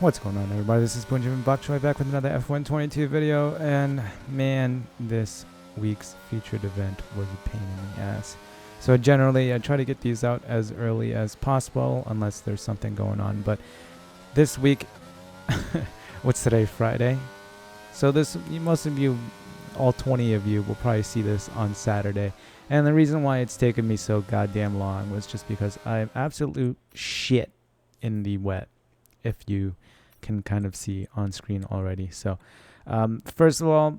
What's going on, everybody? This is Benjamin Bokchoy back with another F122 video, and man, this week's featured event was a pain in the ass. So generally, I try to get these out as early as possible, unless there's something going on. But this week, what's today? Friday. So most of you, all 20 of you, will probably see this on Saturday. And the reason why it's taken me so goddamn long was just because I'm absolute shit in the wet, if you can kind of see on screen already. So first of all,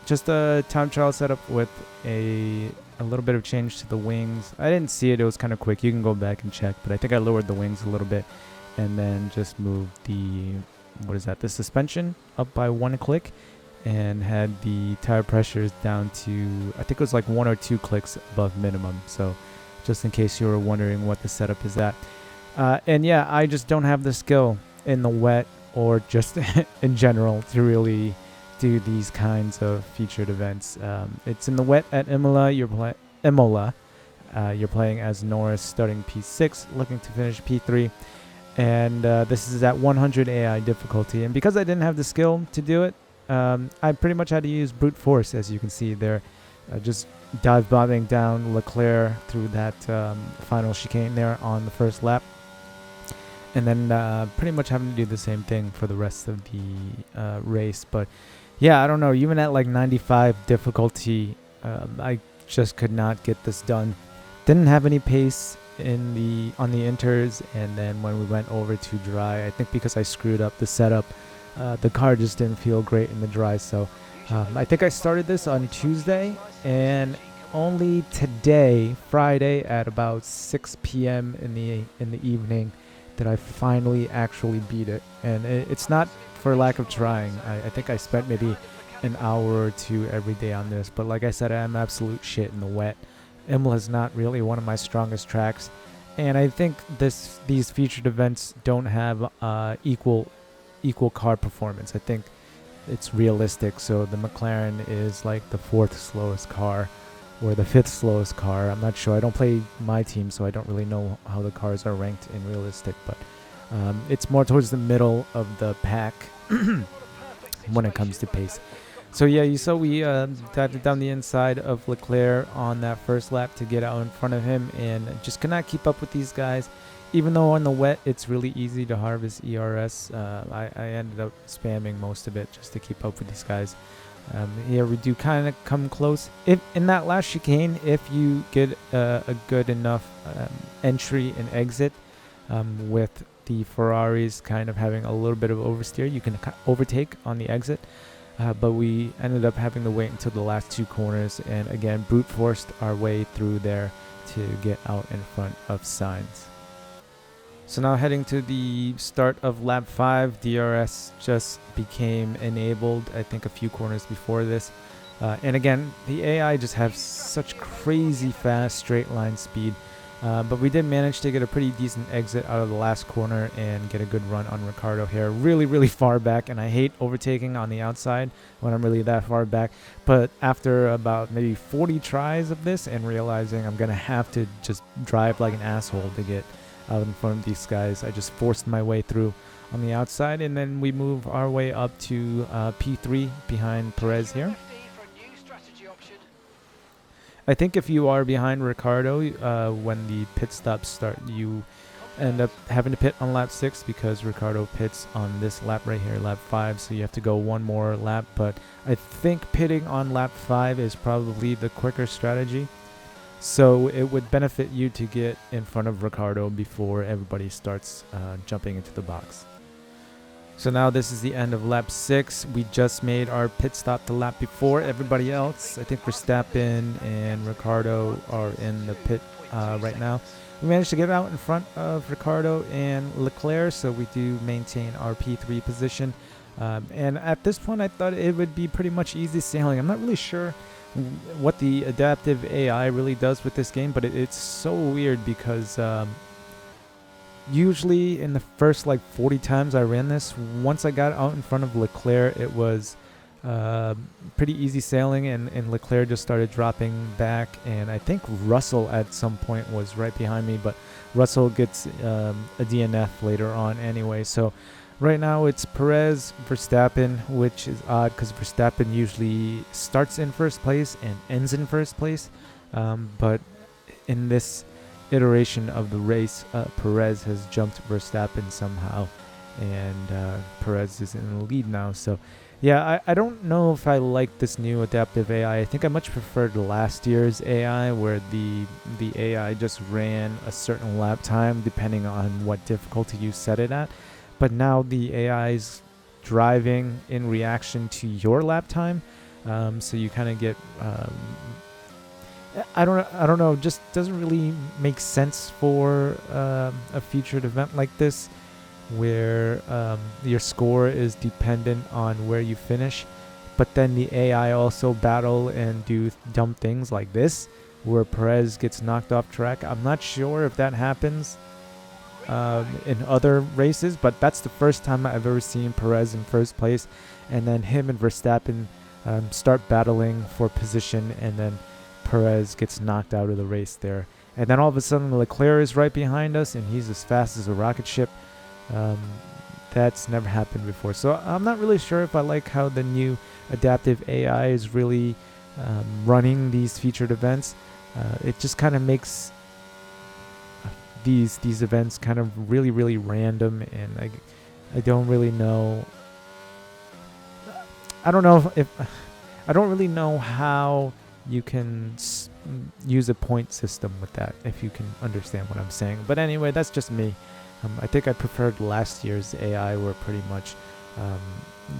just a time trial setup with a little bit of change to the wings. I didn't see it, it was kind of quick. You can go back and check, but I think I lowered the wings a little bit and then just moved the suspension up by 1 click and had the tire pressures down to, I think it was like 1 or 2 clicks above minimum. So just in case you were wondering what the setup is at. And yeah, I just don't have the skill in the wet or just in general to really do these kinds of featured events. It's in the wet at Imola. You're playing as Norris, starting P6, looking to finish P3. And this is at 100 AI difficulty. And because I didn't have the skill to do it, I pretty much had to use brute force, as you can see there. Just dive bombing down Leclerc through that final chicane there on the first lap. And then pretty much having to do the same thing for the rest of the race. But yeah, I don't know. Even at like 95 difficulty, I just could not get this done. Didn't have any pace on the inters. And then when we went over to dry, I think because I screwed up the setup, the car just didn't feel great in the dry. So I think I started this on Tuesday, and only today, Friday, at about 6 p.m. in the evening, that I finally actually beat it. And it's not for lack of trying. I think I spent maybe an hour or two every day on this, but like I said, I'm absolute shit in the wet. Imola is not really one of my strongest tracks, and I think these featured events don't have equal car performance. I think it's realistic. So the McLaren is like the 4th slowest car or the 5th slowest car. I'm not sure. I don't play my team, so I don't really know how the cars are ranked in realistic, but it's more towards the middle of the pack when it comes to pace. So yeah, you saw we dived down the inside of Leclerc on that first lap to get out in front of him, and just could not keep up with these guys. Even though on the wet it's really easy to harvest ERS, I ended up spamming most of it just to keep up with these guys. Here we do kind of come close. If in that last chicane, if you get a good enough entry and exit with the Ferraris kind of having a little bit of oversteer, you can overtake on the exit. But we ended up having to wait until the last 2 corners, and again brute forced our way through there to get out in front of Sainz. So now heading to the start of lap 5, DRS just became enabled, I think a few corners before this. And again, the AI just have such crazy fast straight line speed. But we did manage to get a pretty decent exit out of the last corner and get a good run on Ricciardo here. Really, really far back, and I hate overtaking on the outside when I'm really that far back. But after about maybe 40 tries of this and realizing I'm going to have to just drive like an asshole to get out in front of these guys, I just forced my way through on the outside, and then we move our way up to P3 behind Perez here. I think if you are behind Ricciardo when the pit stops start, you end up having to pit on lap 6 because Ricciardo pits on this lap right here, lap 5, so you have to go one more lap. But I think pitting on lap 5 is probably the quicker strategy. So it would benefit you to get in front of Ricciardo before everybody starts jumping into the box. So now this is the end of lap 6. We just made our pit stop the lap before everybody else. I think Verstappen and Ricciardo are in the pit right now. We managed to get out in front of Ricciardo and Leclerc, so we do maintain our P3 position. And at this point, I thought it would be pretty much easy sailing. I'm not really sure what the adaptive AI really does with this game, but it's so weird because usually in the first like 40 times I ran this, once I got out in front of Leclerc, it was pretty easy sailing, and Leclerc just started dropping back, and I think Russell at some point was right behind me, but Russell gets a DNF later on anyway. So Right now it's Perez, Verstappen, which is odd because Verstappen usually starts in first place and ends in first place. But in this iteration of the race, Perez has jumped Verstappen somehow, and Perez is in the lead now. So yeah, I don't know if I like this new adaptive AI. I think I much preferred last year's AI, where the AI just ran a certain lap time depending on what difficulty you set it at. But now the AI is driving in reaction to your lap time, so you kind of get I don't know, just doesn't really make sense for a featured event like this, where your score is dependent on where you finish, but then the AI also battle and do dumb things like this, where Perez gets knocked off track. I'm not sure if that happens in other races, but that's the first time I've ever seen Perez in first place, and then him and Verstappen start battling for position, and then Perez gets knocked out of the race there. And then all of a sudden Leclerc is right behind us, and he's as fast as a rocket ship. That's never happened before. So I'm not really sure if I like how the new adaptive AI is really running these featured events. It just kind of makes these events kind of really random, and I don't really know. I don't know if I don't really know how you can use a point system with that, if you can understand what I'm saying. But anyway, that's just me. I think I preferred last year's AI, where pretty much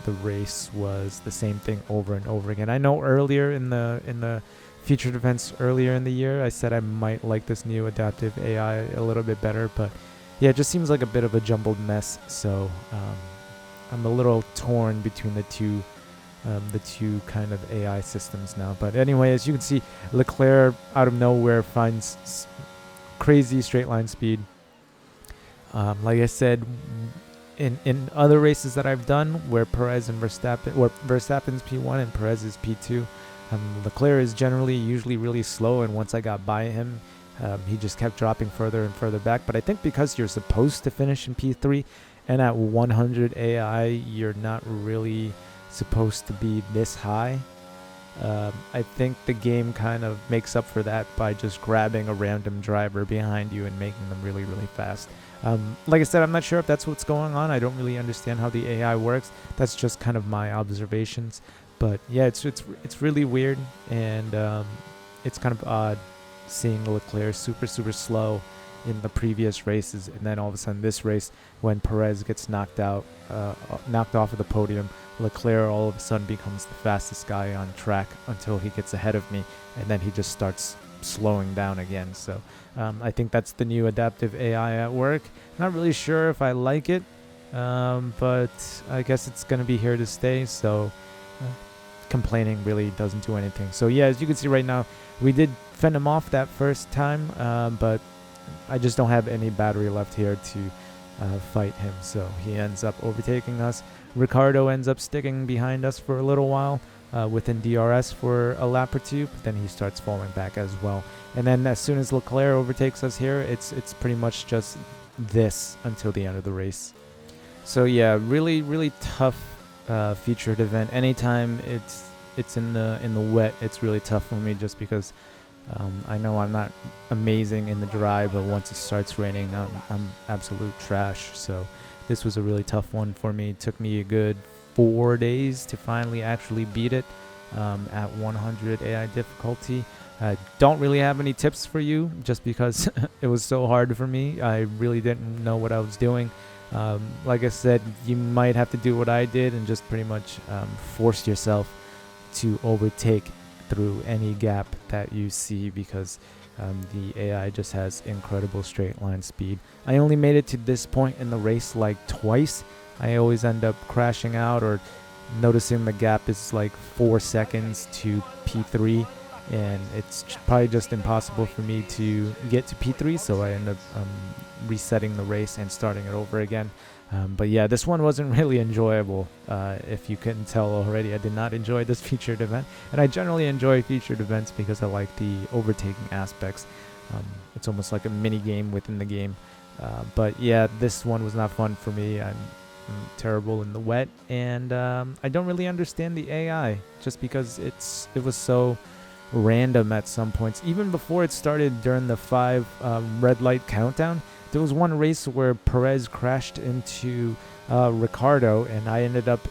the race was the same thing over and over again. I know earlier in the featured events earlier in the year, I said I might like this new adaptive AI a little bit better, but yeah, it just seems like a bit of a jumbled mess. So I'm a little torn between the two kind of AI systems now. But anyway, as you can see, Leclerc out of nowhere finds crazy straight line speed. Like I said, in other races that I've done, where Perez and Verstappen, or Verstappen's P1 and Perez is P2, Leclerc is usually really slow, and once I got by him, he just kept dropping further and further back. But I think because you're supposed to finish in P3, and at 100 AI, you're not really supposed to be this high. I think the game kind of makes up for that by just grabbing a random driver behind you and making them really fast. Like I said, I'm not sure if that's what's going on. I don't really understand how the AI works. That's just kind of my observations. But yeah, it's really weird, and it's kind of odd seeing Leclerc super slow in the previous races, and then all of a sudden this race, when Perez gets knocked off of the podium, Leclerc all of a sudden becomes the fastest guy on track until he gets ahead of me, and then he just starts slowing down again. So I think that's the new adaptive AI at work. Not really sure if I like it, but I guess it's going to be here to stay, so complaining really doesn't do anything. So yeah, as you can see right now, we did fend him off that first time, but I just don't have any battery left here to fight him, so he ends up overtaking us. Ricardo ends up sticking behind us for a little while within DRS for a lap or two, but then he starts falling back as well. And then as soon as Leclerc overtakes us here, it's pretty much just this until the end of the race. So yeah, really tough featured event. Anytime it's in the wet, it's really tough for me, just because I know I'm not amazing in the dry, but once it starts raining, I'm absolute trash. So this was a really tough one for me. It took me a good 4 days to finally actually beat it at 100 AI difficulty. I don't really have any tips for you, just because it was so hard for me. I really didn't know what I was doing. Like I said, you might have to do what I did and just pretty much force yourself to overtake through any gap that you see, because the AI just has incredible straight line speed. I only made it to this point in the race like twice. I always end up crashing out or noticing the gap is like 4 seconds to P3, and it's probably just impossible for me to get to P3, so I end up resetting the race and starting it over again. But yeah, this one wasn't really enjoyable. If you couldn't tell already, I did not enjoy this featured event, and I generally enjoy featured events because I like the overtaking aspects. It's almost like a mini game within the game. But yeah, this one was not fun for me. I'm terrible in the wet, and I don't really understand the AI just because it was so random at some points. Even before it started during the 5 red light countdown, there was one race where Perez crashed into Ricardo, and I ended up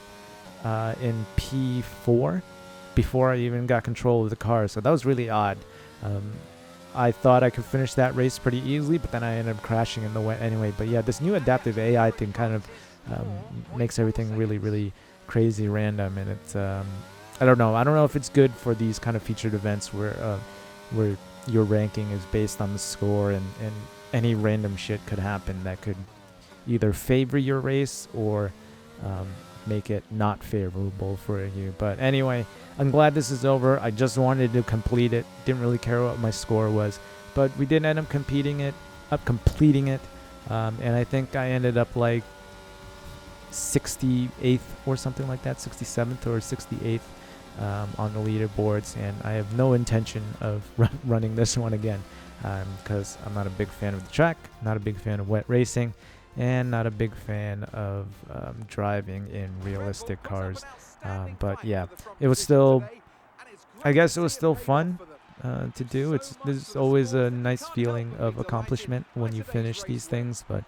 in P4 before I even got control of the car. So that was really odd. I thought I could finish that race pretty easily, but then I ended up crashing in the wet anyway. But yeah, this new adaptive AI thing kind of makes everything really, really crazy random, and it's I don't know if it's good for these kind of featured events where your ranking is based on the score, and any random shit could happen that could either favor your race or make it not favorable for you. But anyway, I'm glad this is over. I just wanted to complete it. Didn't really care what my score was, but we did end up completing it. And I think I ended up like 68th or something like that, 67th or 68th on the leaderboards. And I have no intention of running this one again because I'm not a big fan of the track, not a big fan of wet racing, and not a big fan of driving in realistic cars. But yeah, it was still, I guess it was still fun to do. There's always a nice feeling of accomplishment when you finish these things, but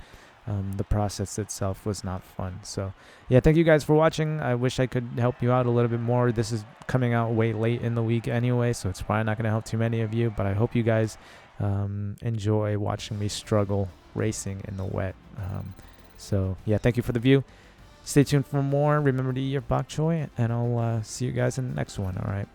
the process itself was not fun. So yeah, thank you guys for watching. I wish I could help you out a little bit more. This is coming out way late in the week anyway, so it's probably not going to help too many of you, but I hope you guys enjoy watching me struggle racing in the wet. So yeah, thank you for the view. Stay tuned for more. Remember to eat your bok choy, and I'll see you guys in the next one. All right.